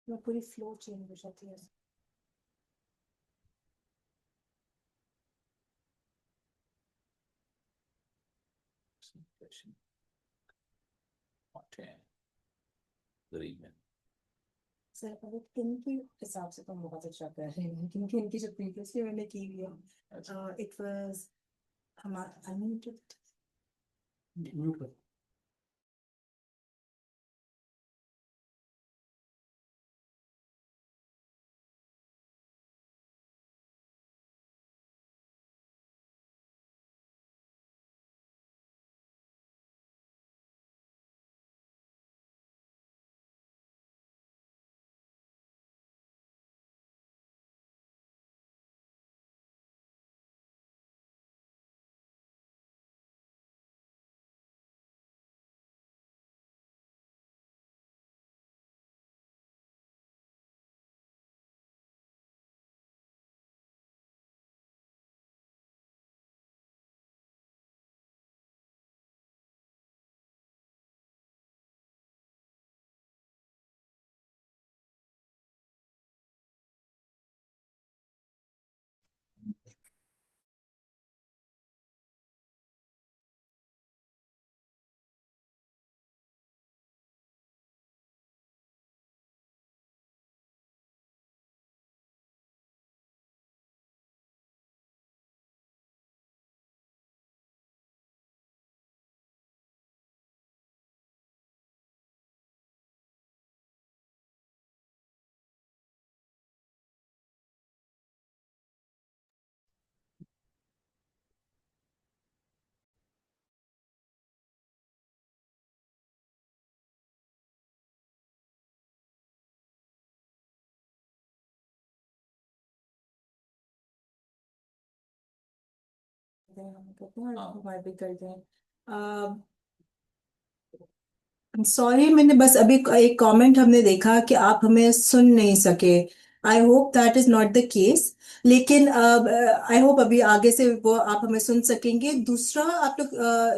मैं पूरी flow change हो जाती है। गरीब है। सर अब इनके हिसाब से तो हम बहुत अच्छा कर रहे हैं, क्योंकि इनकी जो प्रीवियसली मैंने की हुई है, इट वाज हमारा अनम्यूटेड। हम करते हैं और हमारे भी करते हैं। सॉरी, मैंने बस अभी एक कमेंट हमने देखा कि आप हमें सुन नहीं सके। I hope that is not the case. लेकिन आई होप अभी आगे से वो आप हमें सुन सकेंगे। दूसरा, आप लोग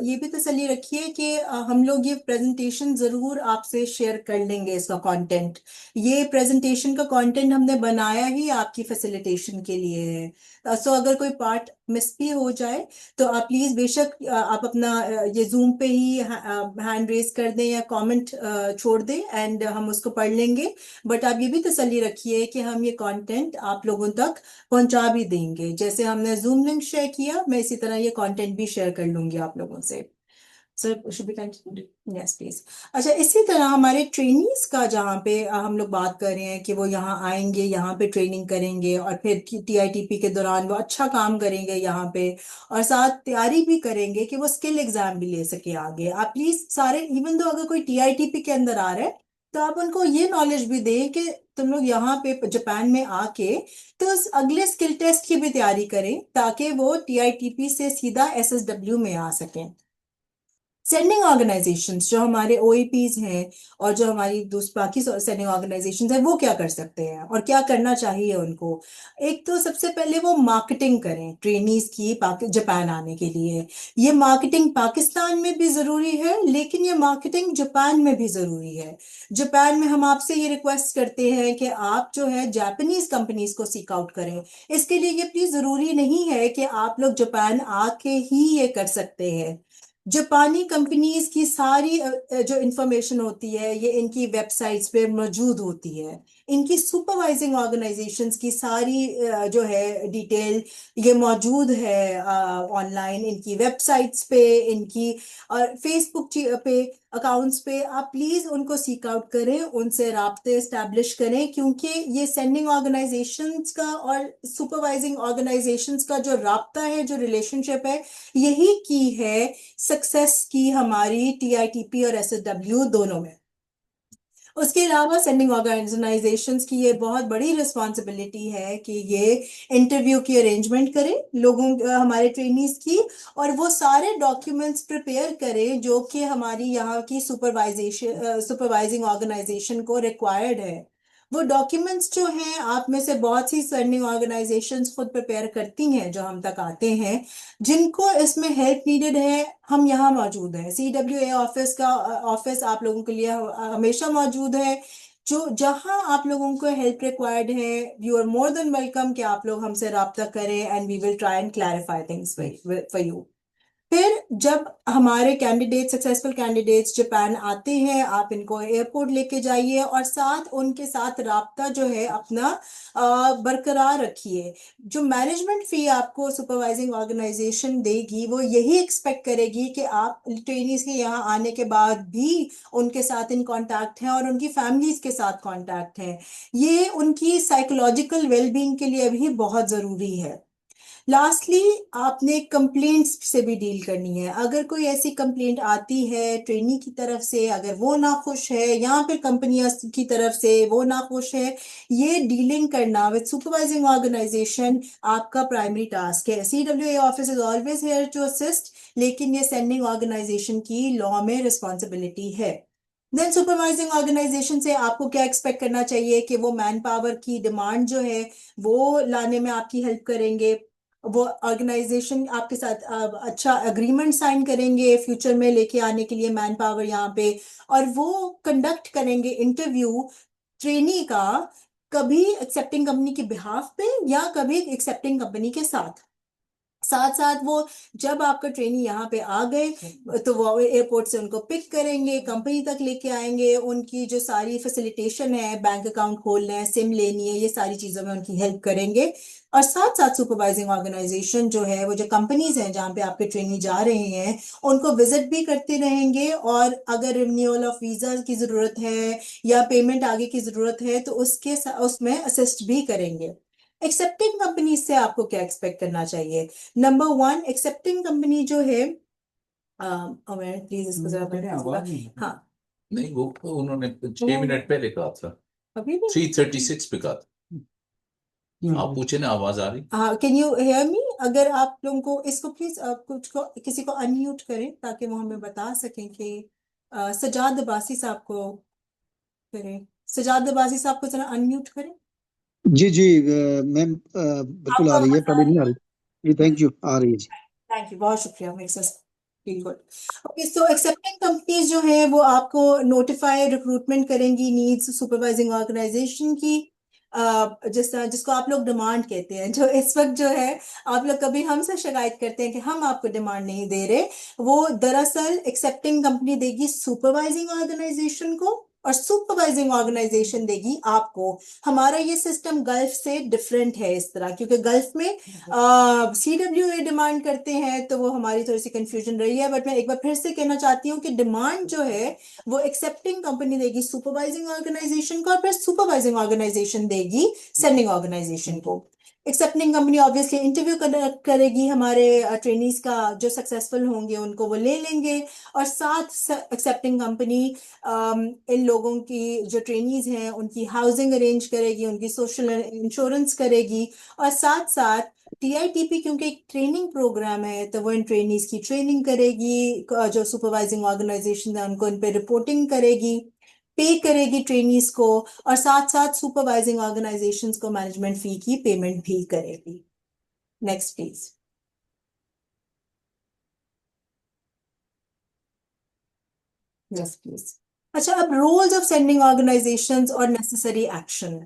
ये भी तसल्ली रखिए कि हम लोग ये प्रेजेंटेशन जरूर आपसे शेयर कर लेंगे, इसका कंटेंट। ये प्रेजेंटेशन का कंटेंट हमने बनाया ही आपकी फैसिलिटेशन के लिए है। सो अगर कोई पार्ट मिस भी हो जाए तो आप प्लीज बेशक आप अपना ये जूम पे ही हैंड रेज कर दें या कमेंट छोड़ दें, एंड हम उसको पढ़ लेंगे। बट आप ये भी तसल्ली रखिए कि हम ये कंटेंट आप लोगों तक पहुंचा भी देंगे। जैसे हमने जूम लिंक शेयर किया, मैं इसी तरह ये कंटेंट भी शेयर कर लूंगी आप लोगों से। Sir should be continue, yes please. अच्छा, इसी तरह हमारे ट्रेनीज का जहाँ पे हम लोग बात कर रहे हैं कि वो यहाँ आएंगे, यहाँ पे ट्रेनिंग करेंगे और फिर टीआईटीपी के दौरान वो अच्छा काम करेंगे यहाँ पे, और साथ तैयारी भी करेंगे कि वो स्किल एग्जाम भी ले सके आगे। आप प्लीज सारे, इवन दो अगर कोई टीआईटीपी के अंदर आ रहा है, तो आप उनको ये नॉलेज भी दें कि तुम लोग यहाँ पे जापान में आके तो उस अगले स्किल टेस्ट की भी तैयारी करें, ताकि वो टीआईटीपी से सीधा एसएसडब्ल्यू में आ सकें। सेंडिंग ऑर्गेनाइजेशंस जो हमारे ओईपीज हैं और जो हमारी दूसरी बाकी सेंडिंग ऑर्गेनाइजेशंस हैं, वो क्या कर सकते हैं और क्या करना चाहिए उनको। एक तो सबसे पहले वो मार्केटिंग करें ट्रेनीज की जापान आने के लिए। ये मार्केटिंग पाकिस्तान में भी जरूरी है, लेकिन ये मार्केटिंग जापान में भी जरूरी है। जापान में हम आपसे ये रिक्वेस्ट करते हैं कि आप जो है जापानीज कंपनीज को सीक आउट करें। इसके लिए ये प्लीज जरूरी नहीं है कि आप लोग जापान आके ही ये कर सकते हैं। जापानी कंपनीज की सारी जो इंफॉर्मेशन होती है ये इनकी वेबसाइट्स पे मौजूद होती है। इनकी सुपरवाइजिंग ऑर्गेनाइजेशंस की सारी जो है डिटेल ये मौजूद है ऑनलाइन, इनकी वेबसाइट्स पे, इनकी और फेसबुक पे अकाउंट्स पे। आप प्लीज उनको सीक आउट करें, उनसे राब्ते इस्टेब्लिश करें, क्योंकि ये सेंडिंग ऑर्गेनाइजेशंस का और सुपरवाइजिंग ऑर्गेनाइजेशंस का जो राब्ता है, जो रिलेशनशिप है, यही की है सक्सेस की हमारी टीआईटीपी और एसएसडब्ल्यू दोनों में। उसके अलावा सेंडिंग ऑर्गेनाइजेशंस की ये बहुत बड़ी रिस्पॉन्सिबिलिटी है कि ये इंटरव्यू की अरेंजमेंट करें लोगों हमारे ट्रेनीज की, और वो सारे डॉक्यूमेंट्स प्रिपेयर करें जो कि हमारी यहाँ की सुपरवाइजिंग ऑर्गेनाइजेशन को रिक्वायर्ड है। वो डॉक्यूमेंट्स जो हैं, आप में से बहुत सी सेंडिंग ऑर्गेनाइजेशंस खुद प्रिपेयर करती हैं जो हम तक आते हैं। जिनको इसमें हेल्प नीडेड है, हम यहाँ मौजूद हैं। CWA ऑफिस का ऑफिस आप लोगों के लिए हमेशा मौजूद है। जो जहां आप लोगों को हेल्प रिक्वायर्ड है, you are more than welcome कि आप लोग हमसे राब्ता करें, and we will try and clarify things for you. फिर जब हमारे कैंडिडेट, सक्सेसफुल कैंडिडेट्स जापान आते हैं, आप इनको एयरपोर्ट लेके जाइए और साथ उनके साथ राब्ता जो है अपना बरकरार रखिए। जो मैनेजमेंट फी आपको सुपरवाइजिंग ऑर्गेनाइजेशन देगी वो यही एक्सपेक्ट करेगी कि आप ट्रेनीज के यहाँ आने के बाद भी उनके साथ इन कांटेक्ट हैं और उनकी फैमिलीज के साथ कांटेक्ट हैं। ये उनकी साइकोलॉजिकल वेलबींग के लिए भी बहुत ज़रूरी है। लास्टली, आपने कंप्लेंट्स से भी डील करनी है। अगर कोई ऐसी कंप्लेंट आती है ट्रेनी की तरफ से, अगर वो ना खुश है या फिर कंपनियां की तरफ से वो ना खुश है, ये डीलिंग करना विद सुपरवाइजिंग ऑर्गेनाइजेशन आपका प्राइमरी टास्क है। CWA office is always here to assist, लेकिन ये सेंडिंग ऑर्गेनाइजेशन की लॉ में रिस्पॉन्सिबिलिटी है। देन सुपरवाइजिंग ऑर्गेनाइजेशन से आपको क्या एक्सपेक्ट करना चाहिए कि वो मैन पावर की डिमांड जो है वो लाने में आपकी हेल्प करेंगे। वो ऑर्गेनाइजेशन आपके साथ अच्छा अग्रीमेंट साइन करेंगे फ्यूचर में लेके आने के लिए मैन पावर यहाँ पे। और वो कंडक्ट करेंगे इंटरव्यू ट्रेनी का, कभी एक्सेप्टिंग कंपनी के बिहाफ पे या कभी एक्सेप्टिंग कंपनी के साथ। साथ साथ वो जब आपका ट्रेनी यहाँ पे आ गए तो वो एयरपोर्ट से उनको पिक करेंगे, कंपनी तक लेके आएंगे, उनकी जो सारी फैसिलिटेशन है, बैंक अकाउंट खोलना है, सिम लेनी है, ये सारी चीजों में उनकी हेल्प करेंगे। और साथ साथ सुपरवाइजिंग ऑर्गेनाइजेशन जो है, वो जो कंपनीज हैं जहाँ पे आपके ट्रेनी जा रहे हैं, उनको विजिट भी करते रहेंगे, और अगर रिन्यूअल ऑफ वीजा की जरूरत है या पेमेंट आगे की जरूरत है तो उसमें असिस्ट भी करेंगे। एक्सेप्टिंग कंपनी से आपको क्या एक्सपेक्ट करना चाहिए? नंबर वन, एक्सेप्टिंग कंपनी जो है, अमर प्लीज इसको जरा मेरे बता आवाज दीजिएगा। नहीं है। हाँ, नहीं, वो तो उन्होंने वो 6 मिनट पहले कहा था। अभी भी। 3:36 पे कहा था। आप पूछे ना, आवाज आ रही? हाँ, कैन यू हेयर मी? अगर आप लोगों को इसको प्लीज कुछ को किसी को अनम्यूट करें ताकि वो हमें बता सकें कि सजाद अब्बासी साहब को करें। सजाद अब्बासी साहब को जरा अनम्यूट करें। जी जी मैम बिल्कुल आ आपको रही है, आवाज आ पहले रही नहीं आ रही। जी है? थैंक यू, आ रही है जी। थैंक यू, बहुत शुक्रिया, makes us feel good. Okay, so excepting companies जो है वो आपको नोटिफाई रिक्रूटमेंट करेंगी नीड्स सुपरवाइजिंग ऑर्गेनाइजेशन की। जिसको आप लोग डिमांड कहते हैं, जो इस वक्त जो है आप लोग कभी हमसे शिकायत करते हैं कि हम आपको डिमांड नहीं दे रहे, वो दरअसल एक्सेप्टिंग कंपनी देगी सुपरवाइजिंग ऑर्गेनाइजेशन को और सुपरवाइजिंग ऑर्गेनाइजेशन देगी आपको। हमारा ये सिस्टम गल्फ से डिफरेंट है इस तरह, क्योंकि गल्फ में CWA डिमांड करते हैं तो वो हमारी थोड़ी सी कंफ्यूजन रही है। बट मैं एक बार फिर से कहना चाहती हूँ कि डिमांड जो है वो एक्सेप्टिंग कंपनी देगी सुपरवाइजिंग ऑर्गेनाइजेशन को, और फिर सुपरवाइजिंग ऑर्गेनाइजेशन देगी सेंडिंग ऑर्गेनाइजेशन को। एक्सेप्टिंग कंपनी ऑब्वियसली इंटरव्यू करेगी हमारे ट्रेनीज का, जो सक्सेसफुल होंगे उनको वो ले लेंगे। और साथ एक्सेप्टिंग कंपनी इन लोगों की, जो ट्रेनीज हैं, उनकी हाउसिंग अरेंज करेगी, उनकी सोशल इंश्योरेंस करेगी। और साथ साथ TITP क्योंकि एक ट्रेनिंग प्रोग्राम है तो वो इन ट्रेनीज की ट्रेनिंग करेगी, जो सुपरवाइजिंग ऑर्गेनाइजेशन है उनको इन पे रिपोर्टिंग करेगी, पे करेगी ट्रेनीज को, और साथ साथ सुपरवाइजिंग ऑर्गेनाइजेशंस को मैनेजमेंट फी की पेमेंट भी करेगी। Next please. Yes please. अच्छा, अब रोल्स ऑफ सेंडिंग ऑर्गेनाइजेशंस और नेसेसरी एक्शन।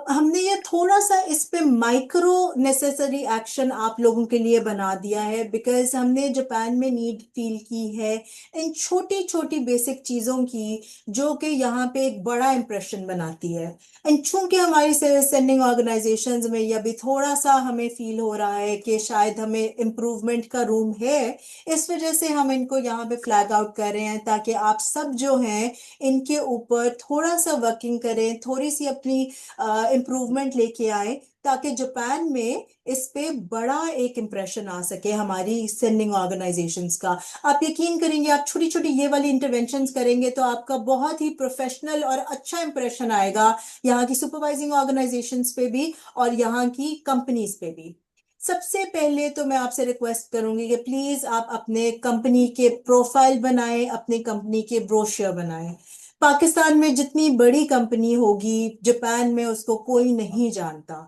हमने ये थोड़ा सा इस पे माइक्रो नेसेसरी एक्शन आप लोगों के लिए बना दिया है, बिकॉज हमने जापान में नीड फील की है इन छोटी छोटी बेसिक चीज़ों की, जो कि यहाँ पे एक बड़ा इंप्रेशन बनाती है। एंड चूंकि हमारी सेंडिंग ऑर्गेनाइजेशंस में ये अभी थोड़ा सा हमें फील हो रहा है कि शायद हमें इम्प्रूवमेंट का रूम है, इस वजह से हम इनको यहाँ पे फ्लैग आउट कर रहे हैं, ताकि आप सब जो हैं इनके ऊपर थोड़ा सा वर्किंग करें, थोड़ी सी अपनी इम्प्रूवमेंट लेके आए, ताकि जापान में इस पे बड़ा एक इम्प्रेशन आ सके हमारी सेंडिंग ऑर्गेनाइजेशंस का। आप यकीन करेंगे, आप छोटी छोटी ये वाली इंटरवेंशंस करेंगे तो आपका बहुत ही प्रोफेशनल और अच्छा इंप्रेशन आएगा यहाँ की सुपरवाइजिंग ऑर्गेनाइजेशंस पे भी और यहाँ की कंपनीज पे भी। सबसे पहले तो मैं आपसे रिक्वेस्ट करूंगी कि प्लीज आप अपने कंपनी के प्रोफाइल बनाएं, अपने कंपनी के ब्रोशर बनाएं। पाकिस्तान में जितनी बड़ी कंपनी होगी, जापान में उसको कोई नहीं जानता।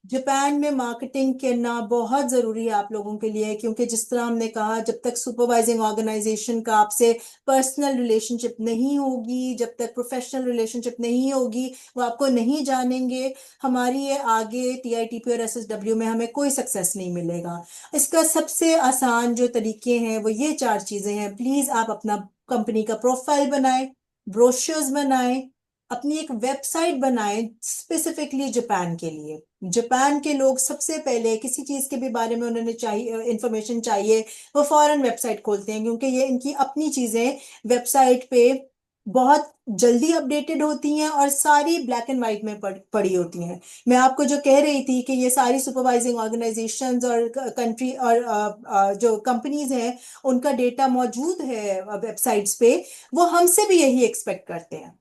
जापान में मार्केटिंग करना बहुत ज़रूरी है आप लोगों के लिए, क्योंकि जिस तरह हमने कहा, जब तक सुपरवाइजिंग ऑर्गेनाइजेशन का आपसे पर्सनल रिलेशनशिप नहीं होगी, जब तक प्रोफेशनल रिलेशनशिप नहीं होगी, वो आपको नहीं जानेंगे, हमारी ये आगे टीआईटीपी और एसएसडब्ल्यू में हमें कोई सक्सेस नहीं मिलेगा। इसका सबसे आसान जो तरीके हैं वो ये चार चीज़ें हैं। प्लीज़ आप अपना कंपनी का प्रोफाइल बनाएं, ब्रोशर्स बनाएं, अपनी एक वेबसाइट बनाएं स्पेसिफिकली जापान के लिए। जापान के लोग सबसे पहले किसी चीज के भी बारे में उन्होंने चाहिए इंफॉर्मेशन चाहिए, वो फौरन वेबसाइट खोलते हैं, क्योंकि ये इनकी अपनी चीजें वेबसाइट पे बहुत जल्दी अपडेटेड होती हैं और सारी ब्लैक एंड व्हाइट में पड़ी होती हैं। मैं आपको जो कह रही थी कि ये सारी सुपरवाइजिंग ऑर्गेनाइजेशंस और कंट्री और जो कंपनीज हैं, उनका डेटा मौजूद है वेबसाइट्स पे, वो हमसे भी यही एक्सपेक्ट करते हैं।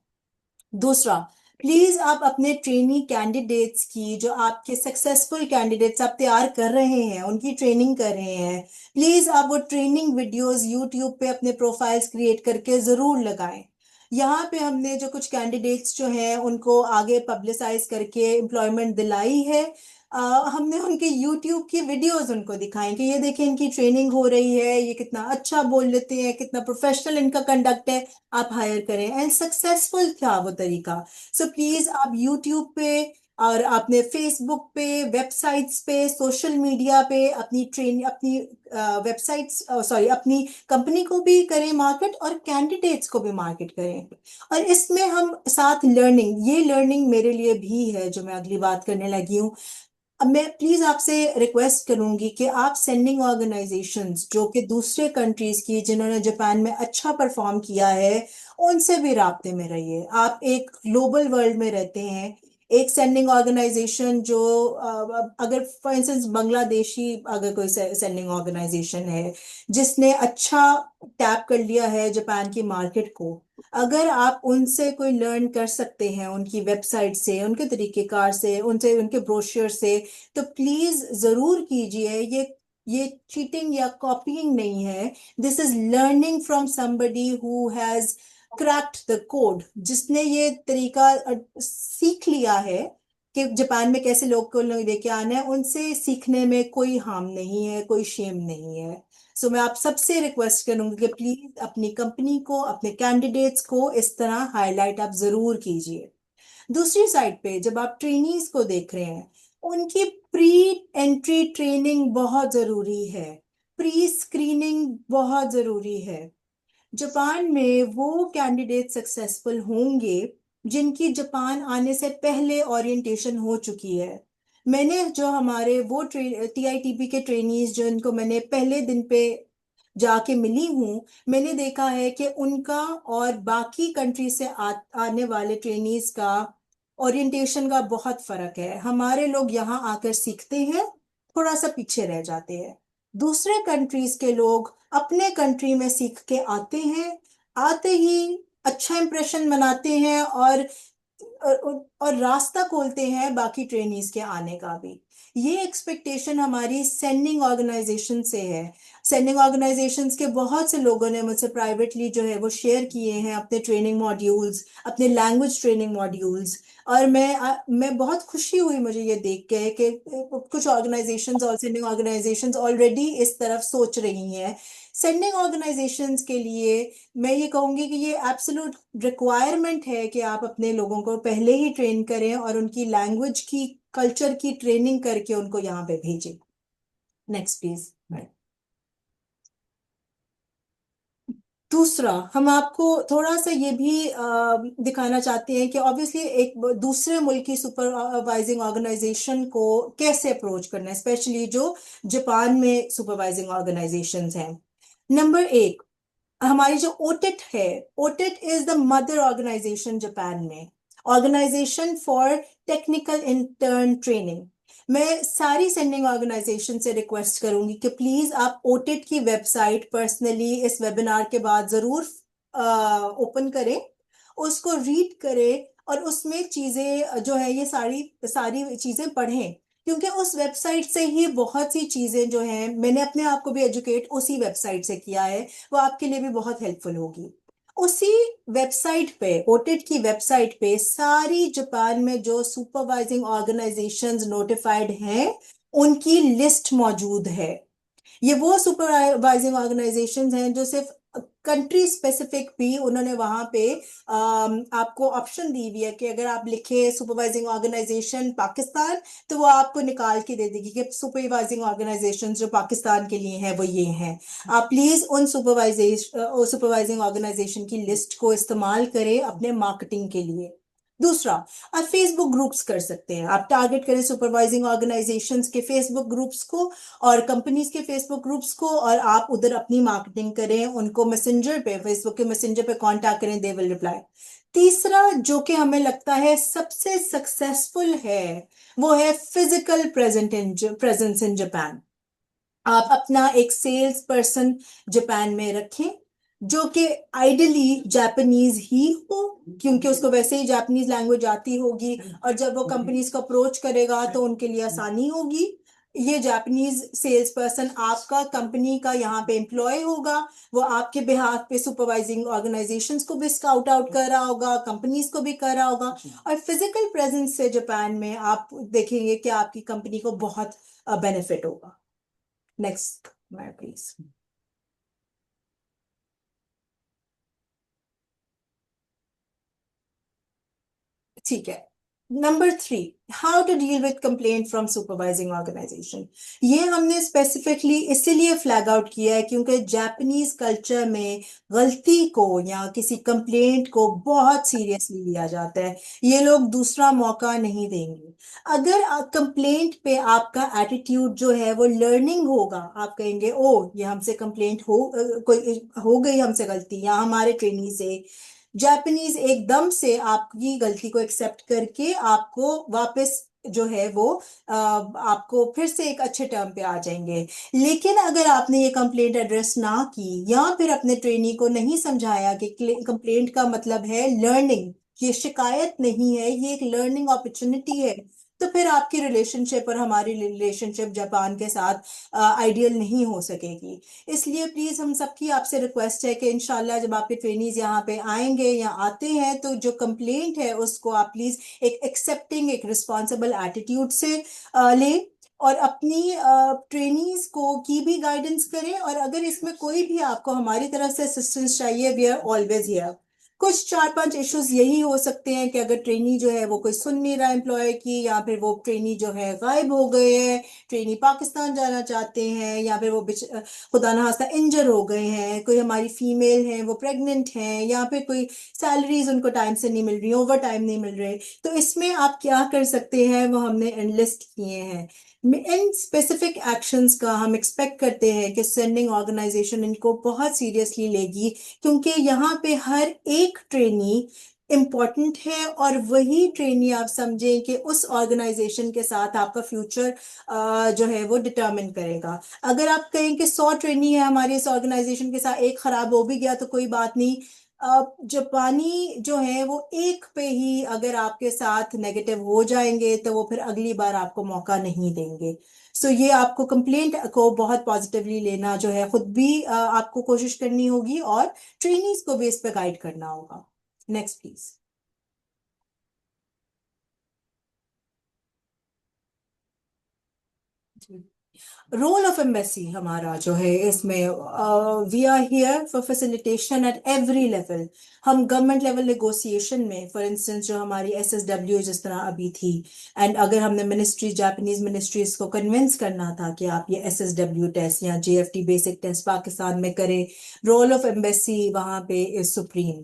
दूसरा, प्लीज आप अपने ट्रेनी कैंडिडेट्स की, जो आपके सक्सेसफुल कैंडिडेट्स आप तैयार कर रहे हैं, उनकी ट्रेनिंग कर रहे हैं, प्लीज आप वो ट्रेनिंग वीडियोस यूट्यूब पे अपने प्रोफाइल्स क्रिएट करके जरूर लगाएं। यहाँ पे हमने जो कुछ कैंडिडेट्स जो हैं उनको आगे पब्लिसाइज करके एम्प्लॉयमेंट दिलाई है। हमने उनके यूट्यूब की वीडियोस उनको दिखाएं कि ये देखिए इनकी ट्रेनिंग हो रही है, ये कितना अच्छा बोल लेते हैं, कितना प्रोफेशनल इनका कंडक्ट है, आप हायर करें। एंड सक्सेसफुल था वो तरीका। सो प्लीज आप यूट्यूब पे और अपने फेसबुक पे, वेबसाइट्स पे, सोशल मीडिया पे अपनी वेबसाइट्स, सॉरी, अपनी कंपनी को भी करें मार्केट और कैंडिडेट्स को भी मार्केट करें। और इसमें हम साथ लर्निंग, ये लर्निंग मेरे लिए भी है जो मैं अगली बात करने लगी हूँ। अब मैं प्लीज आपसे रिक्वेस्ट करूंगी कि आप सेंडिंग ऑर्गेनाइजेशंस जो कि दूसरे कंट्रीज की, जिन्होंने जापान में अच्छा परफॉर्म किया है, उनसे भी राब्ते में रहिए। आप एक ग्लोबल वर्ल्ड में रहते हैं। एक सेंडिंग ऑर्गेनाइजेशन जो अगर फॉर इंस्टेंस बांग्लादेशी अगर कोई सेंडिंग ऑर्गेनाइजेशन है जिसने अच्छा टैप कर लिया है जापान की मार्केट को, अगर आप उनसे कोई लर्न कर सकते हैं, उनकी वेबसाइट से, उनके तरीकेकार से, उनसे, उनके ब्रोशर से, तो प्लीज जरूर कीजिए। ये चीटिंग या कॉपीइंग नहीं है। This is learning from somebody who has cracked the code, जिसने ये तरीका सीख लिया है कि जापान में कैसे लोग को लेके आना है। उनसे सीखने में कोई हार्म नहीं है, कोई शेम नहीं है। सो मैं आप सबसे रिक्वेस्ट करूंगी कि प्लीज अपनी कंपनी को, अपने कैंडिडेट्स को इस तरह हाईलाइट आप जरूर कीजिए। दूसरी साइड पे जब आप ट्रेनीज को देख रहे हैं, उनकी प्री एंट्री ट्रेनिंग बहुत जरूरी है, प्री स्क्रीनिंग बहुत जरूरी है। जापान में वो कैंडिडेट सक्सेसफुल होंगे जिनकी जापान आने से पहले ओरिएंटेशन हो चुकी है। मैंने जो हमारे वो टीआईटीपी के ट्रेनीज जो इनको मैंने पहले दिन पे जाके मिली हूँ, मैंने देखा है कि उनका और बाकी कंट्री से आने वाले ट्रेनीज का ओरिएंटेशन का बहुत फर्क है। हमारे लोग यहाँ आकर सीखते हैं, थोड़ा सा पीछे रह जाते हैं। दूसरे कंट्रीज के लोग अपने कंट्री में सीख के आते हैं, आते ही अच्छा इंप्रेशन बनाते हैं और रास्ता खोलते हैं बाकी ट्रेनीज के आने का भी। ये एक्सपेक्टेशन हमारी सेंडिंग ऑर्गेनाइजेशन से है। सेंडिंग ऑर्गेनाइजेशंस के बहुत से लोगों ने मुझसे प्राइवेटली जो है वो शेयर किए हैं अपने ट्रेनिंग मॉड्यूल्स, अपने लैंग्वेज ट्रेनिंग मॉड्यूल्स। और मैं बहुत खुशी हुई मुझे ये देख के कि कुछ ऑर्गेनाइजेशंस और सेंडिंग ऑर्गेनाइजेशंस ऑलरेडी इस तरफ सोच रही हैं। सेंडिंग ऑर्गेनाइजेशंस के लिए मैं ये कहूंगी कि ये एब्सोल्यूट रिक्वायरमेंट है कि आप अपने लोगों को पहले ही ट्रेन करें और उनकी लैंग्वेज की, कल्चर की ट्रेनिंग करके उनको यहाँ पे भेजें। Next please. दूसरा, हम आपको थोड़ा सा ये भी दिखाना चाहते हैं कि ऑब्वियसली एक दूसरे मुल्क की सुपरवाइजिंग ऑर्गेनाइजेशन को कैसे अप्रोच करना है, स्पेशली जो जापान में सुपरवाइजिंग ऑर्गेनाइजेशंस हैं। नंबर एक, हमारी जो ओटिट है, OTIT is the mother organisation Japan में, organisation for technical intern training. मैं सारी सेंडिंग ऑर्गेनाइजेशन से रिक्वेस्ट करूंगी कि प्लीज आप ओटिट की वेबसाइट पर्सनली इस वेबिनार के बाद जरूर ओपन करें, उसको रीड करें और उसमें चीजें जो है ये सारी सारी चीजें पढ़ें, क्योंकि उस वेबसाइट से ही बहुत सी चीजें जो हैं, मैंने अपने आप को भी एजुकेट उसी वेबसाइट से किया है, वो आपके लिए भी बहुत हेल्पफुल होगी। उसी वेबसाइट पे, ओटेट की वेबसाइट पे सारी जापान में जो सुपरवाइजिंग ऑर्गेनाइजेशंस नोटिफाइड हैं उनकी लिस्ट मौजूद है। ये वो सुपरवाइजिंग ऑर्गेनाइजेशंस हैं जो सिर्फ कंट्री स्पेसिफिक भी उन्होंने वहां पे आपको ऑप्शन दी हुई है कि अगर आप लिखे सुपरवाइजिंग ऑर्गेनाइजेशन पाकिस्तान तो वो आपको निकाल के दे देगी कि सुपरवाइजिंग ऑर्गेनाइजेशन जो पाकिस्तान के लिए हैं वो ये हैं। आप प्लीज उन सुपरवाइजिंग ऑर्गेनाइजेशन की लिस्ट को इस्तेमाल करें अपने मार्केटिंग के लिए। दूसरा, आप फेसबुक ग्रुप्स कर सकते हैं। आप टारगेट करें सुपरवाइजिंग ऑर्गेनाइजेशंस के फेसबुक ग्रुप्स को और कंपनीज के फेसबुक ग्रुप्स को, और आप उधर अपनी मार्केटिंग करें, उनको मैसेंजर पे, फेसबुक के मैसेंजर पे कांटेक्ट करें, दे विल रिप्लाई। तीसरा जो कि हमें लगता है सबसे सक्सेसफुल है वो है फिजिकल प्रेजेंस इन जापान। आप अपना एक सेल्स पर्सन जापान में रखें जो कि आइडियली जापानीज ही हो, क्योंकि उसको वैसे ही जापानीज लैंग्वेज आती होगी और जब वो कंपनीज को अप्रोच करेगा तो उनके लिए आसानी होगी। ये जापानीज सेल्स पर्सन आपका कंपनी का यहाँ पे एम्प्लॉय होगा, वो आपके बिहाफ पे सुपरवाइजिंग ऑर्गेनाइजेशंस को भी स्काउट आउट कर रहा होगा, कंपनीज को भी कर रहा होगा। और फिजिकल प्रेजेंस से जापान में आप देखेंगे कि आपकी कंपनी को बहुत बेनिफिट होगा। Next please. ठीक है। Number 3, how to deal with complaint from supervising organisation. ये हमने स्पेसिफिकली इसीलिए फ्लैग आउट किया है क्योंकि जापानीज कल्चर में गलती को या किसी कंप्लेंट को बहुत सीरियसली लिया जाता है। ये लोग दूसरा मौका नहीं देंगे। अगर कंप्लेंट पे आपका एटीट्यूड जो है वो लर्निंग होगा, आप कहेंगे ओ ये हमसे कंप्लेंट कोई हो गई हमसे गलती या हमारे ट्रेनी से, जापानीज एकदम से आपकी गलती को एक्सेप्ट करके आपको वापस जो है वो आपको फिर से एक अच्छे टर्म पे आ जाएंगे। लेकिन अगर आपने ये कंप्लेंट एड्रेस ना की या फिर अपने ट्रेनी को नहीं समझाया कि कंप्लेंट का मतलब है लर्निंग, ये शिकायत नहीं है, ये एक लर्निंग अपॉर्चुनिटी है, तो फिर आपकी रिलेशनशिप और हमारी रिलेशनशिप जापान के साथ आइडियल नहीं हो सकेगी। इसलिए प्लीज हम सबकी आपसे रिक्वेस्ट है कि इंशाल्लाह जब आपके ट्रेनीज यहाँ पे आएंगे या आते हैं तो जो कंप्लेंट है उसको आप प्लीज एक एक्सेप्टिंग, एक रिस्पॉन्सिबल एटीट्यूड से लें और अपनी ट्रेनीज को की भी गाइडेंस करें। और अगर इसमें कोई भी आपको हमारी तरफ से असिस्टेंस चाहिए, वी आर ऑलवेज हियर। कुछ 4-5 इश्यूज यही हो सकते हैं कि अगर ट्रेनी जो है वो कोई सुन नहीं रहा एम्प्लॉय की, या फिर वो ट्रेनी जो है गायब हो गए हैं, ट्रेनी पाकिस्तान जाना चाहते हैं, या फिर वो खुदा ना खास्ता इंजर हो गए हैं, कोई हमारी फीमेल है वो प्रेग्नेंट हैं, या फिर कोई सैलरीज उनको टाइम से नहीं मिल रही, ओवर टाइम नहीं मिल रहे। तो इसमें आप क्या कर सकते हैं वो हमने एनलिस्ट किए हैं। इन स्पेसिफिक एक्शंस का हम एक्सपेक्ट करते हैं कि सेंडिंग ऑर्गेनाइजेशन इनको बहुत सीरियसली लेगी, क्योंकि यहाँ पे हर एक ट्रेनी इम्पॉर्टेंट है और वही ट्रेनी आप समझें कि उस ऑर्गेनाइजेशन के साथ आपका फ्यूचर जो है वो डिटरमिन करेगा। अगर आप कहें कि 100 ट्रेनी है हमारे इस ऑर्गेनाइजेशन के साथ, एक खराब हो भी गया तो कोई बात नहीं, जापानी जो है वो एक पे ही अगर आपके साथ नेगेटिव हो जाएंगे तो वो फिर अगली बार आपको मौका नहीं देंगे। सो ये आपको कंप्लेंट को बहुत पॉजिटिवली लेना जो है, खुद भी आपको कोशिश करनी होगी और ट्रेनीज को भी इस पे गाइड करना होगा। Next please. Role of embassy हमारा जो है इसमें, we are here for facilitation at every level. हम गवर्नमेंट लेवल नेगोशिएशन में, फॉर इंस्टेंस जो हमारी एसएसडब्ल्यू जिस तरह अभी थी, एंड अगर हमने मिनिस्ट्री, जापानीज मिनिस्ट्रीज को कन्विंस करना था कि आप ये एसएसडब्ल्यू टेस्ट या जेएफटी बेसिक टेस्ट पाकिस्तान में करें, रोल ऑफ एम्बेसी वहां पे is supreme.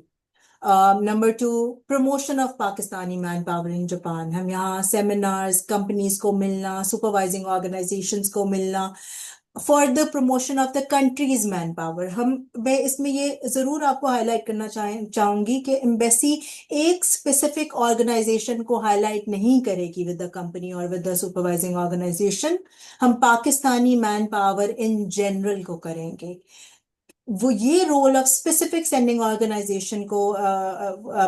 Number 2, promotion of Pakistani man power in Japan. हम यहाँ सेमिनार्स, कंपनीज को मिलना, सुपरवाइजिंग ऑर्गेनाइजेशंस को मिलना, for the promotion of the countries man power. मैं इसमें ये जरूर आपको हाईलाइट करना चाहूंगी कि एम्बेसी एक स्पेसिफिक ऑर्गेनाइजेशन को हाईलाइट नहीं करेगी विद द कंपनी और विद द सुपरवाइजिंग ऑर्गेनाइजेशन। हम Pakistani man power in general को करेंगे। वो ये role of specific sending organisation को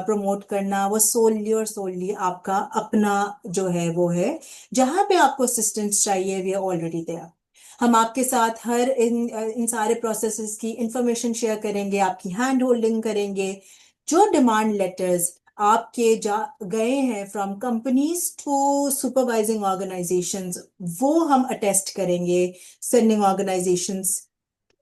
प्रमोट करना वो सोलली और सोलली आपका अपना जो है वो है। जहां पे आपको असिस्टेंस चाहिए वी आर ऑलरेडी देयर। हम आपके साथ हर इन सारे प्रोसेसेस की इंफॉर्मेशन शेयर करेंगे, आपकी हैंड होल्डिंग करेंगे। जो डिमांड लेटर्स आपके जा गए हैं from companies to supervising organisations, वो हम अटेस्ट करेंगे सेंडिंग ऑर्गेनाइजेशंस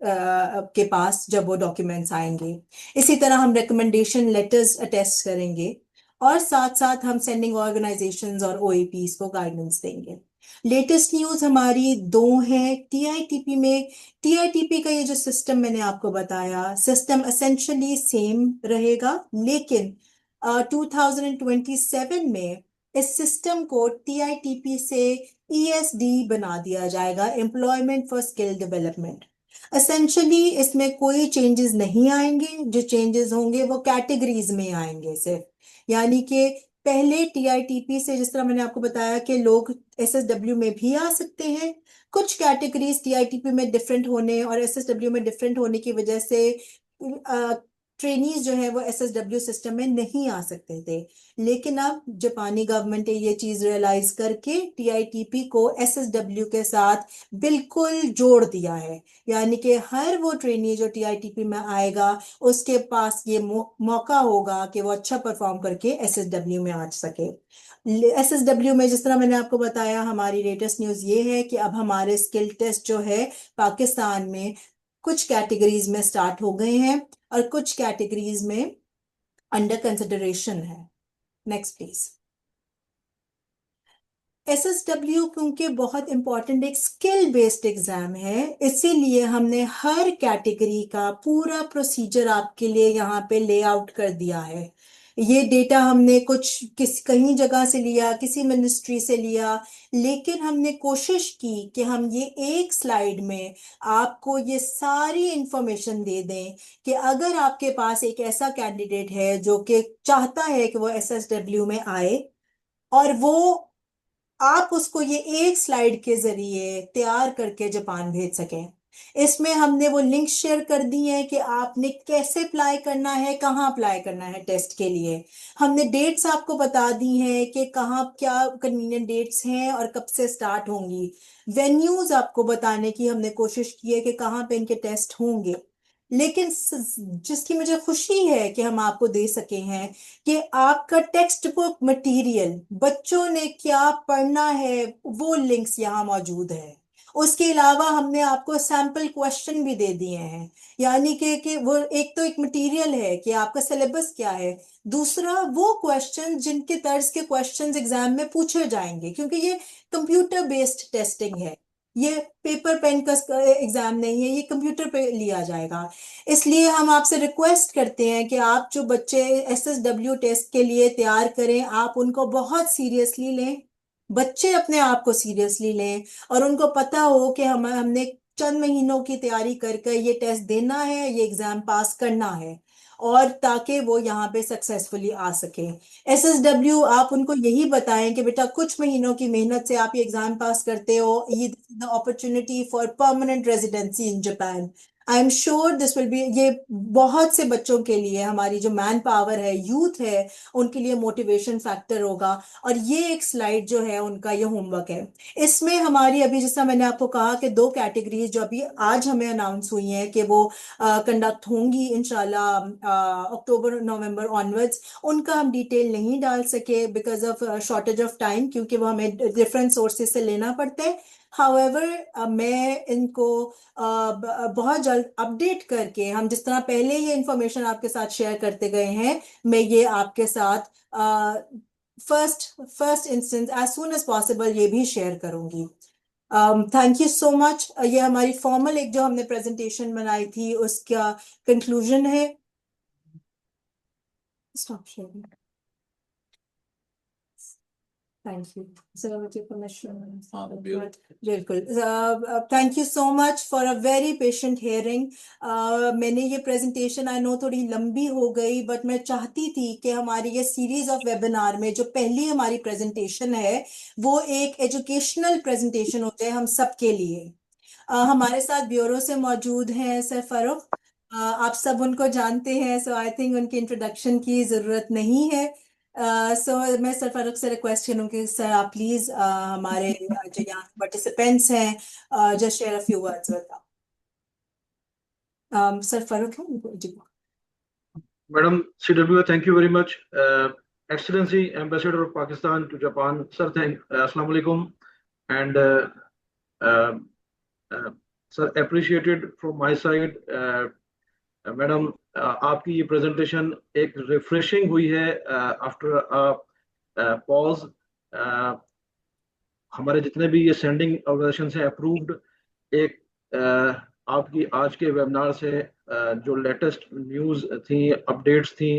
के पास जब वो डॉक्यूमेंट्स आएंगे। इसी तरह हम रिकमेंडेशन लेटर्स अटेस्ट करेंगे, और साथ साथ हम सेंडिंग ऑर्गेनाइजेशंस और ओएपीज को गाइडेंस देंगे। लेटेस्ट न्यूज़ हमारी दो है टीआईटीपी में। टीआईटीपी का ये जो सिस्टम मैंने आपको बताया, सिस्टम एसेंशियली सेम रहेगा, लेकिन 2027 में इस सिस्टम को टीआईटीपी से ईएसडी बना दिया जाएगा, employment for skill development. Essentially इसमें कोई चेंजेस नहीं आएंगे, जो चेंजेस होंगे वो कैटेगरीज में आएंगे सिर्फ। यानी कि पहले टीआईटीपी से, जिस तरह मैंने आपको बताया कि लोग एसएसडब्ल्यू में भी आ सकते हैं, कुछ कैटेगरीज टीआईटीपी में डिफरेंट होने और एसएसडब्ल्यू में डिफरेंट होने की वजह से ट्रेनीज जो है वो एसएसडब्ल्यू सिस्टम में नहीं आ सकते थे। लेकिन अब जापानी गवर्नमेंट ने ये चीज रियलाइज करके टीआईटीपी को एसएसडब्ल्यू के साथ बिल्कुल जोड़ दिया है। यानी कि हर वो ट्रेनी जो टीआईटीपी में आएगा, उसके पास ये मौका होगा कि वो अच्छा परफॉर्म करके एसएसडब्ल्यू में आ सके। एसएसडब्ल्यू में, जिस तरह मैंने आपको बताया, हमारी लेटेस्ट न्यूज़ ये है कि अब हमारे स्किल टेस्ट जो है पाकिस्तान में कुछ कैटेगरीज में स्टार्ट हो गए हैं और कुछ कैटेगरीज में अंडर कंसिडरेशन है। Next please. एसएसडब्ल्यू क्योंकि बहुत इंपॉर्टेंट एक स्किल बेस्ड एग्जाम है, इसीलिए हमने हर कैटेगरी का पूरा प्रोसीजर आपके लिए यहाँ पे लेआउट कर दिया है। ये डेटा हमने कहीं जगह से लिया, किसी मिनिस्ट्री से लिया, लेकिन हमने कोशिश की कि हम ये एक स्लाइड में आपको ये सारी इंफॉर्मेशन दे दें कि अगर आपके पास एक ऐसा कैंडिडेट है जो कि चाहता है कि वो एसएसडब्ल्यू में आए, और वो आप उसको ये एक स्लाइड के जरिए तैयार करके जापान भेज सकें। इसमें हमने वो लिंक शेयर कर दी है कि आपने कैसे अप्लाई करना है, कहाँ अप्लाई करना है टेस्ट के लिए। हमने डेट्स आपको बता दी हैं कि कहाँ क्या कन्वीनियंट डेट्स हैं और कब से स्टार्ट होंगी। वेन्यूज आपको बताने की हमने कोशिश की है कि कहाँ पे इनके टेस्ट होंगे। लेकिन जिसकी मुझे खुशी है कि हम आपको दे सके हैं कि आपका टेक्स्ट बुक मटेरियल, बच्चों ने क्या पढ़ना है, वो लिंक्स यहाँ मौजूद है। उसके अलावा हमने आपको सैंपल क्वेश्चन भी दे दिए हैं। यानी कि वो एक तो एक मटेरियल है कि आपका सिलेबस क्या है, दूसरा वो क्वेश्चन जिनके तर्ज के क्वेश्चंस एग्जाम में पूछे जाएंगे, क्योंकि ये कंप्यूटर बेस्ड टेस्टिंग है। ये पेपर पेन का एग्जाम नहीं है, ये कंप्यूटर पे लिया जाएगा। इसलिए हम आपसे रिक्वेस्ट करते हैं कि आप जो बच्चे एसएसडब्ल्यू टेस्ट के लिए तैयार करें, आप उनको बहुत सीरियसली लें। बच्चे अपने आप को सीरियसली लें और उनको पता हो कि हमने चंद महीनों की तैयारी करके ये टेस्ट देना है, ये एग्जाम पास करना है, और ताकि वो यहाँ पे सक्सेसफुली आ सके। एसएसडब्ल्यू आप उनको यही बताएं कि बेटा कुछ महीनों की मेहनत से आप ये एग्जाम पास करते हो, ये the opportunity for permanent residency in Japan. I am sure this will be, ये बहुत से बच्चों के लिए, हमारी जो मैन पावर है, यूथ है, उनके लिए मोटिवेशन फैक्टर होगा। और ये एक स्लाइड जो है उनका ये होमवर्क है। इसमें हमारी अभी, जैसा मैंने आपको कहा कि दो कैटेगरीज जो अभी आज हमें अनाउंस हुई हैं कि वो कंडक्ट होंगी इंशाल्लाह अक्टूबर नवंबर ऑनवर्ड्स, उनका हम डिटेल नहीं डाल सके because of shortage of time, क्योंकि वो हमें डिफरेंट सोर्सेज से लेना पड़ता है। हाउएवर मैं इनको बहुत जल्द अपडेट करके, हम जिस तरह पहले ये इंफॉर्मेशन आपके साथ शेयर करते गए हैं, मैं ये आपके साथ first first instance as soon as possible ये भी शेयर करूंगी। Thank you so much. ये हमारी फॉर्मल एक जो हमने प्रेजेंटेशन बनाई थी उसका कंक्लूजन है। Stop sharing. Thank you sir, with your permission. हाँ बिल्कुल। बिल्कुल। Thank you so much for a very patient hearing. मैंने ये प्रेजेंटेशन आई नो थोड़ी लंबी हो गई, बट मैं चाहती थी कि हमारी ये सीरीज ऑफ वेबिनार में जो पहली हमारी प्रेजेंटेशन है वो एक एजुकेशनल प्रेजेंटेशन हो जाए हम सबके लिए। हमारे साथ ब्यूरो से मौजूद हैं सर फरूक। आप सब उनको जानते हैं, सो आई थिंक उनकी इंट्रोडक्शन की जरूरत नहीं है। सो मैं सर फारूक से रिक्वेस्ट करूँगी सर आप प्लीज हमारे जो यहाँ पार्टिसिपेंट्स हैं just share a few words with sir Farooq है जी। Madam CWO, thank you very much. Excellency, Ambassador of Pakistan to Japan, sir, Assalamu alaikum. And uh, uh, sir, appreciated from my side. Madam आपकी ये presentation एक refreshing हुई है after pause. हमारे जितने भी ये सेंडिंग ऑर्गेनाइजेशन हैं अप्रूव्ड, एक आपकी आज के वेबिनार से जो लेटेस्ट न्यूज़ थी, अपडेट्स थी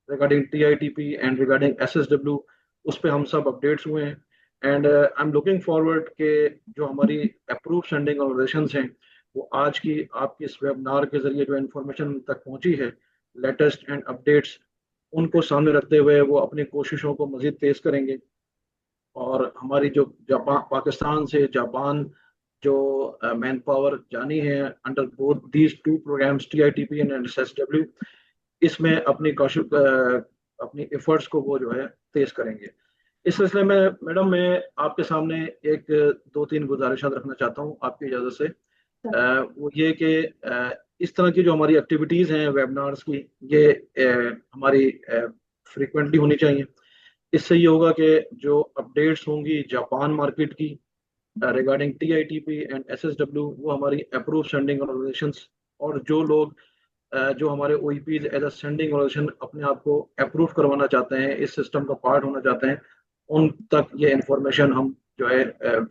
रिगार्डिंग टीआईटीपी एंड रिगार्डिंग एसएसडब्ल्यू, उस पे हम सब अपडेट्स हुए हैं। And I am looking forward के जो हमारी अप्रूव सेंडिंग ऑर्गेनाइजेशंस हैं वो आज की आपके इस वेबिनार के जरिए जो इन्फॉर्मेशन तक पहुंची है, लेटेस्ट एंड अपडेट्स, उनको सामने रखते हुए वो अपनी कोशिशों को मजीद तेज करेंगे। और हमारी जो जापान, पाकिस्तान से जापान जो मैन पावर जानी है under both these two programmes TITP and SSW, इसमें अपनी एफर्ट्स को वो जो है तेज करेंगे। इस सिलसिले में मैडम मैं आपके सामने एक दो तीन गुजारिशात रखना चाहता हूँ आपकी इजाज़त से। वो ये कि इस तरह की जो हमारी एक्टिविटीज़ हैं वेबिनार्स की, ये हमारी फ्रीक्वेंटली होनी चाहिए। इससे ये होगा कि जो अपडेट्स होंगी जापान मार्केट की रिगार्डिंग टीआईटीपी एंड एसएसडब्ल्यू, वो हमारी अप्रूव सेंडिंग ऑर्गेनाइजेशंस और जो लोग जो हमारे ओईपीज एज अ सेंडिंग ऑर्गेनाइजेशन अपने आप को अप्रूव करवाना चाहते हैं, इस सिस्टम का पार्ट होना चाहते हैं, उन तक ये इंफॉर्मेशन हम जो है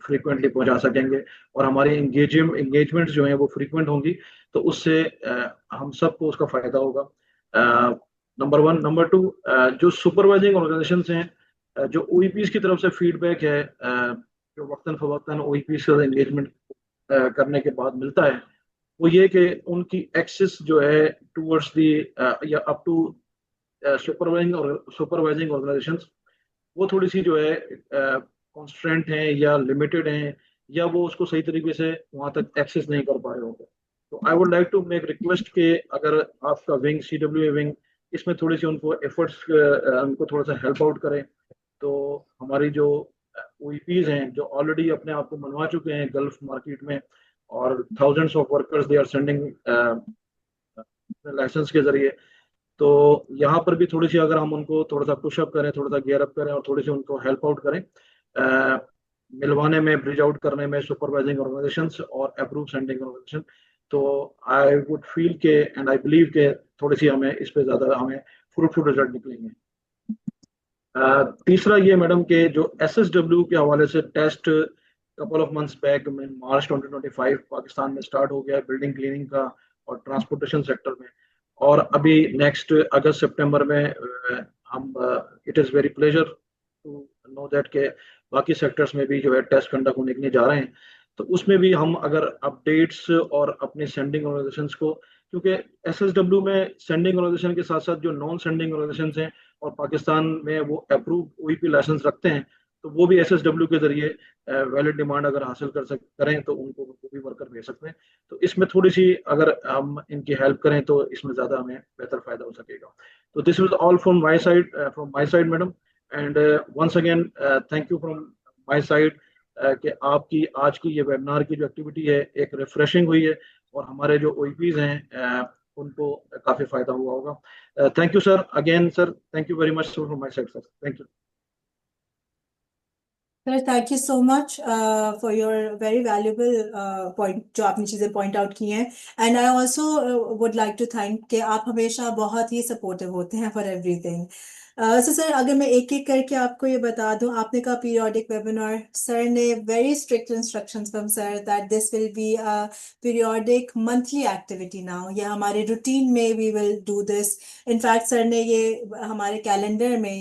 फ्रीक्वेंटली पहुंचा सकेंगे। और हमारी इंगेजमेंट जो है वो फ्रीक्वेंट होंगी, तो उससे हम सबको उसका फायदा होगा। Number one. नंबर टू, जो सुपरवाइजिंग ऑर्गेनाइजेशंस हैं, जो ओईपीज की तरफ से फीडबैक है जो वक्तन फवक्तन ओईपीज से एंगेजमेंट करने के बाद मिलता है, वो ये कि उनकी एक्सेस जो है टूवर्ड्स दी या अप टू सुपरवाइजिंग ऑर्गेनाइजेशंस, वो थोड़ी सी जो है कॉन्स्ट्रेंट हैं या लिमिटेड हैं, या वो उसको सही तरीके से वहां तक एक्सेस नहीं कर पा रहे होंगे। तो I would like to make request कि अगर आपका विंग सीडब्ल्यू विंग इसमें थोड़ी सी उनको एफर्ट्स उनको थोड़ा सा हेल्प आउट करें, तो हमारी जो ओईपीज हैं जो ऑलरेडी अपने आप को मनवा चुके हैं गल्फ मार्केट में, और thousands of workers they are sending licence के जरिए, तो यहाँ पर भी थोड़ी सी अगर हम उनको थोड़ा सा पुशअप करें, थोड़ा सा गियर अप करें और थोड़ी सी उनको हेल्प आउट करें मिलवाने में, ब्रिज आउट करने में सुपरवाइजिंग ऑर्गेनाइजेशंस और अप्रूव सेंडिंग ऑर्गेनाइजेशन, तो आई वुड फील के एंड आई बिलीव के थोड़ी सी हमें इस पे ज्यादा हमें फ्रूटफुल रिजल्ट निकलेंगे। तीसरा ये मैडम के जो एसएसडब्ल्यू के हवाले से test couple of months back में मार्च 2025 पाकिस्तान में स्टार्ट हो गया है बिल्डिंग क्लीनिंग का और ट्रांसपोर्टेशन सेक्टर में, और अभी नेक्स्ट अगस्त सितंबर में हम it is very pleasure to know that के बाकी सेक्टर्स में भी जो है टेस्ट कंडक्ट होने के लिए जा रहे हैं। तो उसमें भी हम अगर अपडेट्स और अपने सेंडिंग ऑर्गेनाइजेशंस को, क्योंकि एसएसडब्ल्यू में सेंडिंग ऑर्गेनाइजेशन के साथ साथ जो नॉन सेंडिंग ऑर्गेनाइजेशंस हैं और पाकिस्तान में वो अप्रूव ओईपी लाइसेंस रखते हैं, तो वो भी एसएसडब्ल्यू के जरिए वैलिड डिमांड अगर हासिल करें तो उनको भी वर्कर भेज सकते हैं। तो इसमें थोड़ी सी अगर हम इनकी हेल्प करें तो इसमें ज़्यादा हमें बेहतर फायदा हो सकेगा। तो this is all from my side madam, and once again thank you from my side कि आपकी आज की ये वेबिनार की जो एक्टिविटी है एक रिफ्रेशिंग हुई है और हमारे जो ओईपीज हैं उनको काफ़ी फायदा हुआ होगा। Thank you sir, again sir, thank you very much from my side sir, thank you. Sir, thank you so much for your very valuable point जो आपने चीज़ें point out की हैं, and I also would like to thank कि आप हमेशा बहुत ही supportive होते हैं for everything. So सर, अगर मैं एक एक करके आपको ये बता दूं, आपने कहा periodic webinar, सर ने very strict instructions from sir that this will be a periodic monthly activity now. ये हमारे routine में we will do this. In fact, sir ने ये हमारे calendar में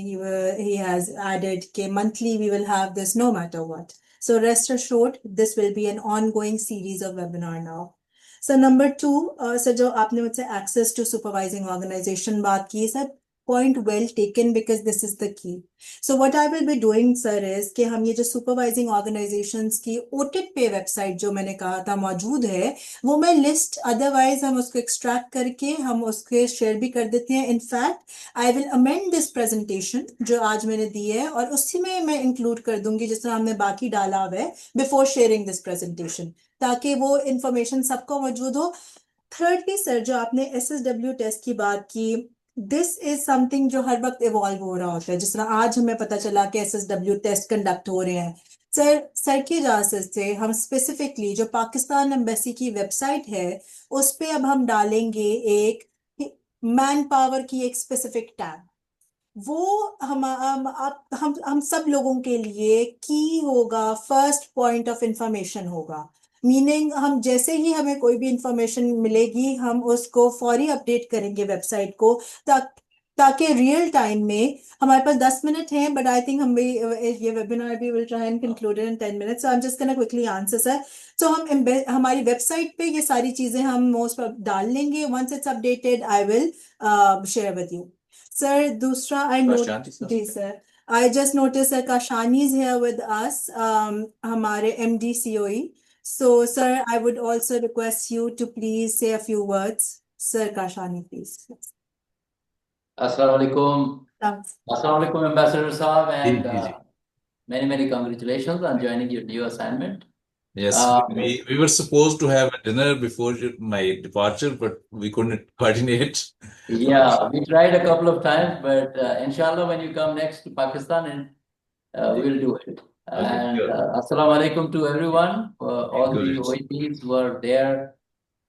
he has added कि monthly we will have this no matter what. So rest assured, this will be an ongoing series of webinar now. So number two, sir जो आपने मुझसे access to supervising organization बात की, sir Point well taken because this is the key. So what I will be doing, sir, is कि हम ये जो supervising organizations की OTIT पे वेबसाइट जो मैंने कहा था मौजूद है, वो मैं लिस्ट अदरवाइज हम उसको एक्सट्रैक्ट करके हम उसके शेयर भी कर देते हैं. In fact I will amend this presentation जो आज मैंने दी है और उसी में मैं इंक्लूड कर दूंगी जिस तरह हमने बाकी डाला हुआ है बिफोर शेयरिंग दिस प्रेजेंटेशन, ताकि वो इंफॉर्मेशन सबको मौजूद हो. थर्डली सर, जो आपने SSW टेस्ट की बात की, दिस इज समथिंग जो हर वक्त इवॉल्व हो रहा होता है. जिस तरह आज हमें पता चला कि SSW टेस्ट कंडक्ट हो रहे हैं. सर की इजाजत से हम स्पेसिफिकली जो पाकिस्तान एम्बेसी की वेबसाइट है उस पे अब हम डालेंगे एक मैन पावर की एक स्पेसिफिक टैब. वो हम सब लोगों के लिए की होगा, फर्स्ट पॉइंट ऑफ इंफॉर्मेशन होगा. मीनिंग हम जैसे ही हमें कोई भी इंफॉर्मेशन मिलेगी हम उसको फौरी अपडेट करेंगे वेबसाइट को, ताकि रियल टाइम में हमारे पास 10 मिनट हैं. बट आई थिंक हम भी ये वेबिनार भी will try and conclude in 10 minutes. So I am just gonna quickly answer sir. So हम हमारी वेबसाइट पे ये सारी चीजें हम मोस्ट डाल लेंगे. Once it's updated I will share with you. Sir दूसरा आई नोट, शांति सर. जी sir, I just noticed that Kashani is here with us, हमारे MD COE. So, sir, I would also request you to please say a few words. Sir Kashani, please. Assalamu alaikum. Thanks. Assalamu alaikum, Ambassador Saab, जी and जी जी. many congratulations on joining your new assignment. Yes, we were supposed to have a dinner before my departure, but we couldn't coordinate. Yeah, we tried a couple of times, but inshallah, when you come next to Pakistan, and we will do it. Okay, And sure. assalamu alaikum to everyone, all the Good. OEPs who are there.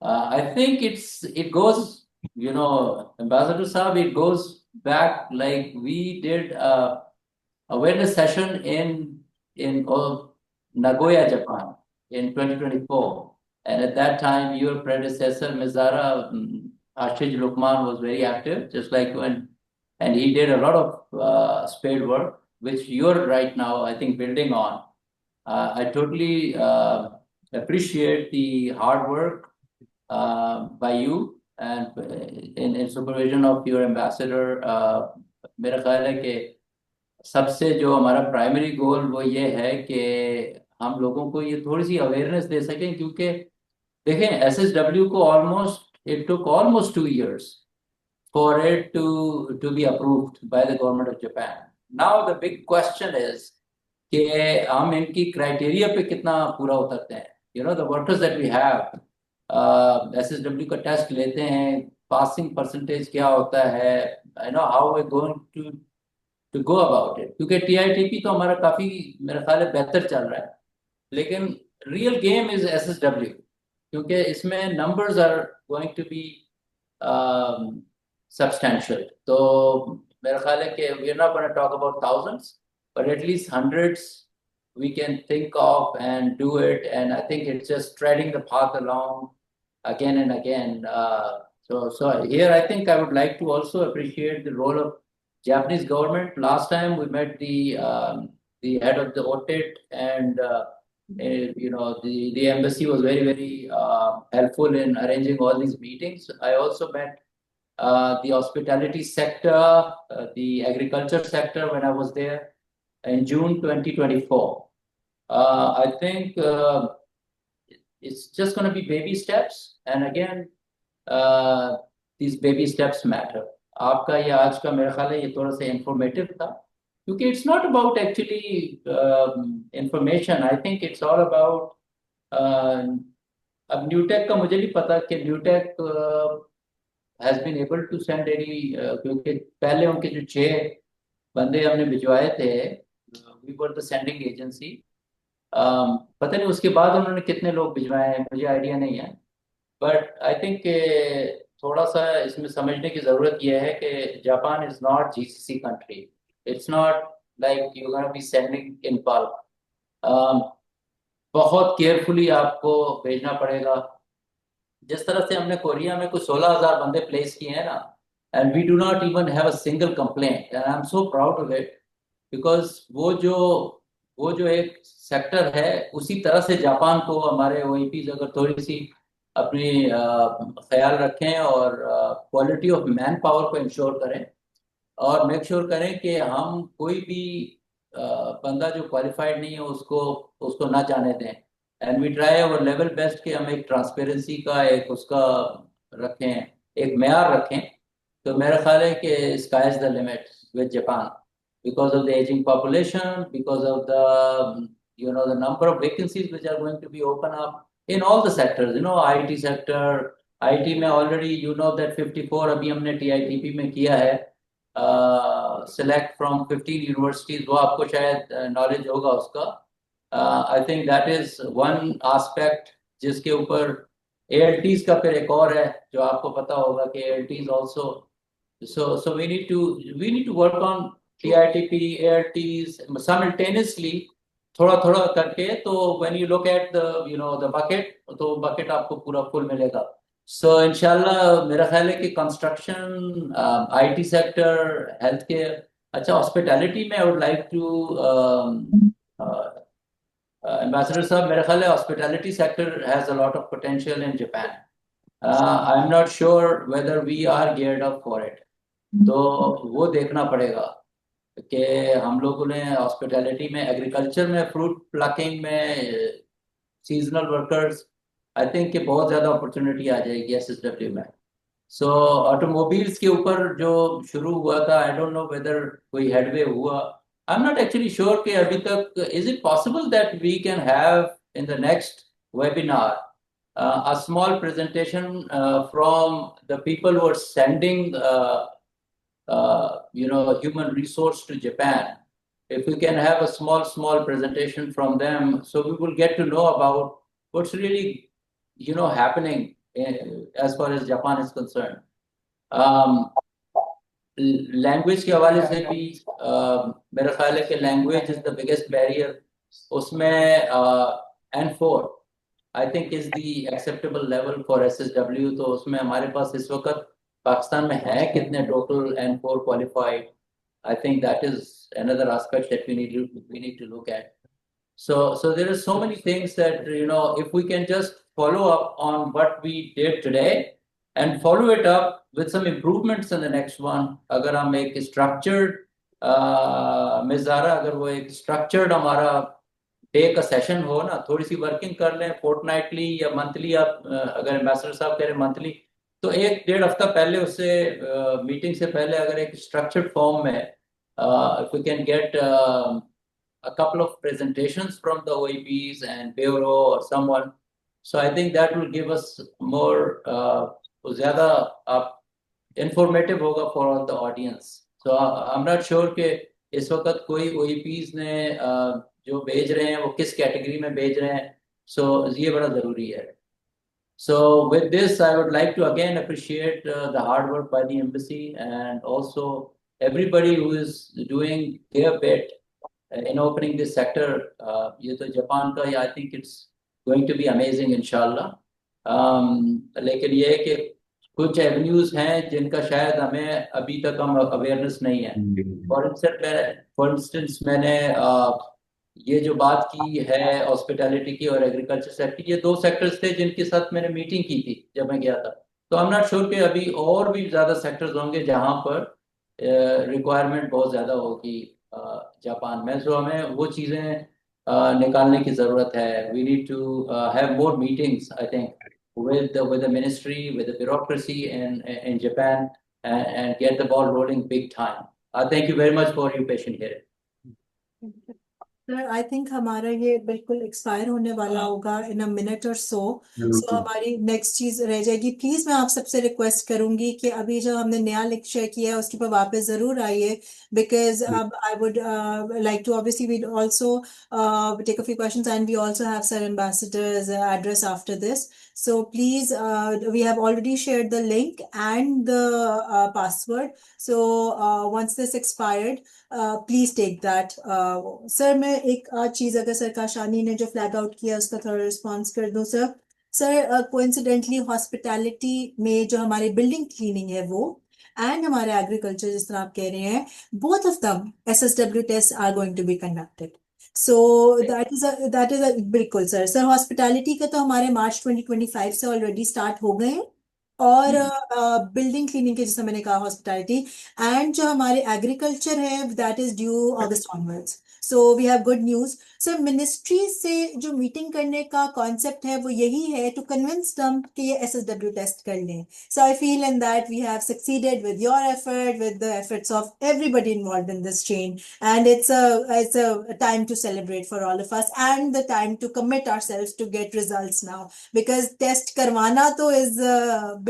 I think it goes, you know, Ambassador Saab, it goes back like we did a awareness session in Nagoya, Japan, in 2024. And at that time, your predecessor, Ms. Zara Ashish Lukman, was very active, just like and he did a lot of spade work, which you're right now, I think, building on. I totally appreciate the hard work by you and in supervision of your ambassador. मेरा ख्याल है कि सबसे जो हमारा primary goal वो ये है कि हम लोगों को ये थोड़ी सी अवेयरनेस दे सकें, क्योंकि देखें SSW को it took almost 2 years for it to be approved by the government of Japan. Now the big question is कि हम इनकी क्राइटेरिया पे कितना पूरा उतरते हैं. You know, the workers that we have, SSW का टेस्ट लेते हैं, पासिंग परसेंटेज क्या होता है, you know, how we're going to go about it. क्योंकि TITP तो हमारा काफी मेरा ख्याल है बेहतर चल रहा है, लेकिन रियल गेम इज SSW, क्योंकि इसमें numbers are going to be substantial. तो मेरा ख्याल है कि we are not going to talk about thousands, but at least hundreds we can think of and do it. And I think it's just treading the path along again and again. So here I think I would like to also appreciate the role of Japanese government. Last time we met the head of the OTIT, and you know, the embassy was very helpful in arranging all these meetings. I also met the hospitality sector, the agriculture sector when I was there in June 2024. I think it's just going to be baby steps, and again, these baby steps matter. आपका ये आज का मेरा ख्याल है ये थोड़ा सा इंफॉर्मेटिव था, क्योंकि it's not about actually information. I think it's all about अब न्यूटेक का मुझे नहीं पता कि NUTECH has been able to send any, क्योंकि पहले उनके जो 6 बंदे हमने भिजवाए थे, we were the sending agency. पता नहीं उसके बाद उन्होंने कितने लोग भिजवाए हैं, मुझे आइडिया नहीं है. बट आई थिंक थोड़ा सा इसमें समझने की जरूरत यह है कि Japan is not GCC country. It's not like you gonna be sending in bulk. बहुत केयरफुली आपको भेजना पड़ेगा. जिस तरह से हमने कोरिया में कुछ 16,000 बंदे प्लेस किए हैं ना, and we do not even have a single complaint, and I am so proud of it, because वो जो एक सेक्टर है, उसी तरह से जापान को हमारे OEPs अगर थोड़ी सी अपनी ख्याल रखें और क्वालिटी ऑफ मैन पावर को इंश्योर करें, और मेक श्योर करें कि हम कोई भी बंदा जो क्वालिफाइड नहीं है उसको उसको ना जाने दें। And we try our level best कि हम एक ट्रांसपेरेंसी का एक उसका रखें, एक मेयार रखें। तो मेरा ख्याल है कि sky is the limit with Japan because of the aging population, because of the the number of vacancies which are going to be open up in all the sectors, IT sector, IT में already that 54 अभी हमने TITP में किया है, select from 15 universities, वो आपको शायद knowledge होगा उसका। I think that is one aspect जिसके ऊपर ALTs का फिर एक और है जो आपको पता होगा कि ALTs also, so we need to work on TITP, ALTs simultaneously, थोड़ा थोड़ा करके। तो when you look at the bucket, तो bucket आपको पूरा full मिलेगा। So इंशाल्लाह मेरा ख्याल है कि construction, IT sector, health care, अच्छा हॉस्पिटैलिटी में I would like to Ambassador साहब, मेरा ख्याल है hospitality sector has a lot of potential in Japan. I'm not sure whether we are geared up for it. तो वो देखना पड़ेगा कि हम लोगों ने हॉस्पिटैलिटी में, एग्रीकल्चर में, फ्रूट प्लकिंग में, सीजनल वर्कर्स, आई थिंक कि बहुत ज़्यादा अपॉर्चुनिटी आ जाएगी SSW में। सो ऑटोमोबाइल्स के ऊपर जो शुरू हुआ था, आई डोंट नो वेदर कोई हेडवे हुआ। I am not actually sure कि अभी तक is it possible that we can have in the next webinar a small presentation from the people who are sending human resource to Japan. If we can have a small presentation from them, so we will get to know about what's really happening as far as Japan is concerned. Language के हवाले से भी मेरा ख्याल है कि language is the biggest barrier. उसमें N4 I think is the acceptable level for SSW। तो उसमें हमारे पास इस वक्त पाकिस्तान में है कितने total N4 qualified? I think that is another aspect that we need to look at. So there are so many things that if we can just follow up on what we did today and follow it up with some improvements in the next one. अगर हम एक structured मिज़ारा, अगर वो एक structured हमारा day का session हो ना, थोड़ी सी वर्किंग कर लें फोर्टनाइटली या मंथली। आप अगर एम्बेसडर साहब कह रहे हैं मंथली, तो 1-1.5 हफ्ता पहले उससे मीटिंग से पहले अगर एक स्ट्रक्चर्ड फॉर्म में if we can get a couple of presentations from the OEPs and Bureau or someone, so I think that will give us more ज़्यादा informative होगा for the audience. So I'm not sure कि इस वक्त कोई OEPs ने जो भेज रहे हैं वो किस कैटेगरी में भेज रहे हैं, so ये बड़ा ज़रूरी है। So with this, I would like to again appreciate the hard work by the embassy and also everybody who is doing their bit in opening this sector. ये तो जापान का, I think it's going to be amazing इंशाल्लाह। लेकिन ये है कि कुछ avenues हैं जिनका शायद हमें अभी तक हम अवेयरनेस नहीं है। फॉर इंस्टेंस मैंने ये जो बात की है हॉस्पिटैलिटी की और एग्रीकल्चर सेक्टर, ये 2 सेक्टर्स थे जिनके साथ मैंने मीटिंग की थी जब मैं गया था। तो आई एम नॉट श्योर कि अभी और भी ज़्यादा सेक्टर्स होंगे जहाँ पर रिक्वायरमेंट बहुत ज़्यादा होगी जापान में। सो हमें वो चीज़ें निकालने की ज़रूरत है। We need to have more meetings, I think, with the ministry, with the bureaucracy in Japan, and get the ball rolling big time. Thank you very much for your patient hearing. Sir I think हमारा ये बिल्कुल expire होने वाला होगा इन a minute और सो हमारी next चीज रह जाएगी। प्लीज मैं आप सबसे रिक्वेस्ट करूंगी कि अभी जो हमने नया लिंक शेयर किया है उसके ऊपर वापस जरूर आइए, बिकॉज अब I would like to obviously we also take a few questions and we also have sir ambassadors address after this. So please, we have already shared the link and the password. So once this expired, please take that. Sir मैं एक चीज, अगर sir काशानी ने जो flag out किया उसका थोड़ा response कर दूं सर। सर कोइंसिडेंटली हॉस्पिटैलिटी में जो हमारी बिल्डिंग क्लीनिंग है वो एंड हमारे एग्रीकल्चर जिस तरह आप कह रहे हैं, both of them SSW test are going to be conducted. So that is बिल्कुल सर। सर हॉस्पिटैलिटी का तो हमारे मार्च 2025 से ऑलरेडी स्टार्ट हो गए हैं और बिल्डिंग क्लीनिंग के, जैसे मैंने कहा, हॉस्पिटैलिटी, एंड जो हमारे एग्रीकल्चर है that is due August onwards. So we have good news. Sir, ministry से जो मीटिंग करने का कॉन्सेप्ट है वो यही है टू कन्विंस दम कि ये SSW टेस्ट कर लें। So I feel in that we have succeeded with your effort, with the efforts of everybody involved in this chain, and it's a time to celebrate for all of us, and the time to commit ourselves to get results now, because test करवाना तो is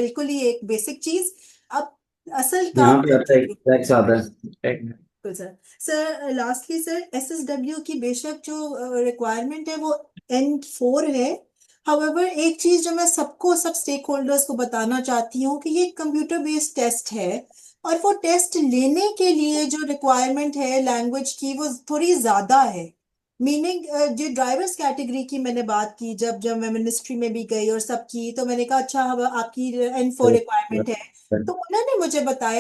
बिल्कुल ही एक basic चीज। अब असल यहाँ काम पे आता है टैक्स आता है बिल्कुल sir. Sir, lastly sir, SSW की बेशक जो रिक्वायरमेंट है वो N4 है। हाउएवर, एक चीज जो मैं सब स्टेक होल्डर्स को बताना चाहती हूँ कि ये कंप्यूटर बेस्ड टेस्ट है, और वो टेस्ट लेने के लिए जो रिक्वायरमेंट है लैंग्वेज की वो थोड़ी ज्यादा है। मीनिंग, जो ड्राइवर्स कैटेगरी की मैंने बात की, जब जब मैं मिनिस्ट्री में भी गई और सब की, तो मैंने कहा अच्छा अब आपकी N4 रिक्वायरमेंट है, तो उन्होंने मुझे बताया